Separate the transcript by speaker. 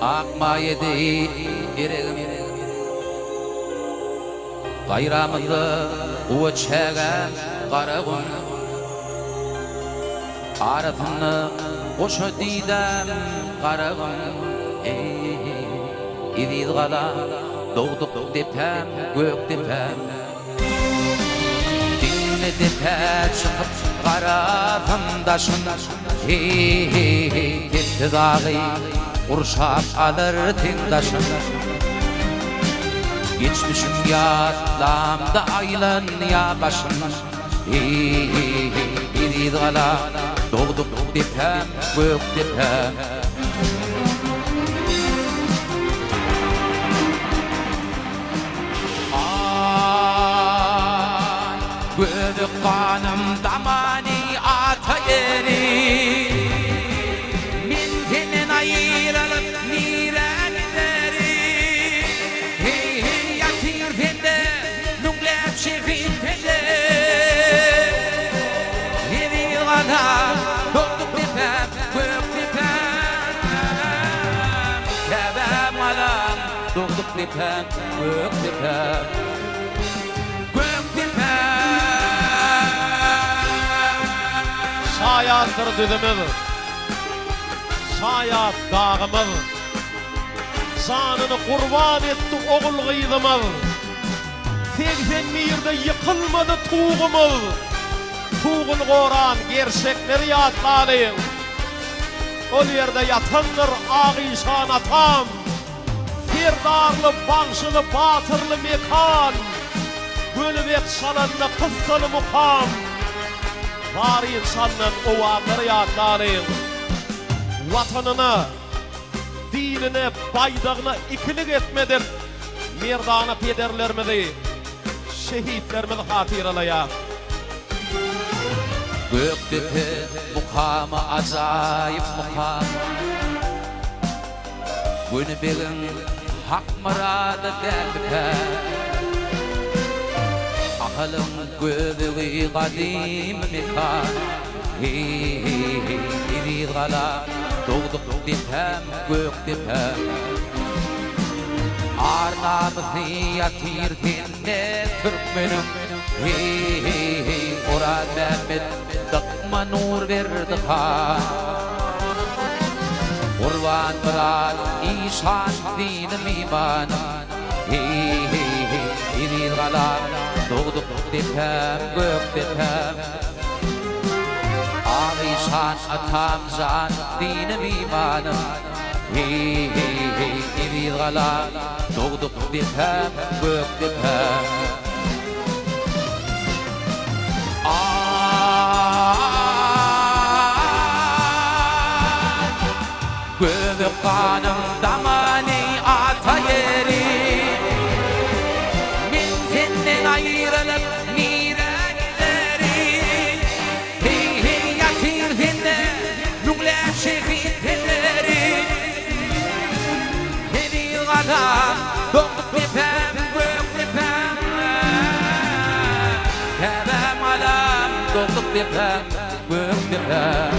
Speaker 1: akma yedi yüreğim Gayramızı uçağın qarağın Arasını koşu didem qarağın İdiz qala doğduk depem gök depem Dinle depem çıkıp qarağındaşın Tepti dağı Urşap alır tindaşın Geçmişim yatlamda aylan ya başın İdiz qala doğduk depem gök depem Gözü kanım damani ata yeri Min senin ayırılıp nire gideri Yatır fende nunglep şefin fende Yeri gana doğduk depem gök depem Kebem alam doğduk depem gök depem
Speaker 2: Şayattır düdümüz, şayat dağımız Canını kurban etti oğul gıydımız 80 mirde yıkılmadı tuğumuz Tuğul koran gerçekleri yatlanıyım O yerde yatandır ağişan atam Firdarlı, banşılı, batırlı mekan Gülbek şalanlı, kıssalı mukam Var insandan o anları yadlanayım Vatanını, dinini, baydağını ikilik etmedir Merdana pederlerimizi, şehitlerimizi hatırlayalım
Speaker 1: Göktepe mukamı acayip mukam Günübegin hak muradı derdipe Ahalım gözü kadim mekan İdiz qala doğduk depem gök depem Arnabızı yatır dinle Türkmenim Orad Mehmet dıkma nur verdi ha Kurban murad işan dinim imanım İdiz qala doğduk depem gök depem Ağişan atam can dinim imanım İdiz qala doğduk depem gök depem Gözü kanım damani ata yeri Min senden ayrılıp nire gideri Yatır sende nunglep şefin telleri Hedi qala doğduk depem gök depem Kebem alam doğduk depem gök depem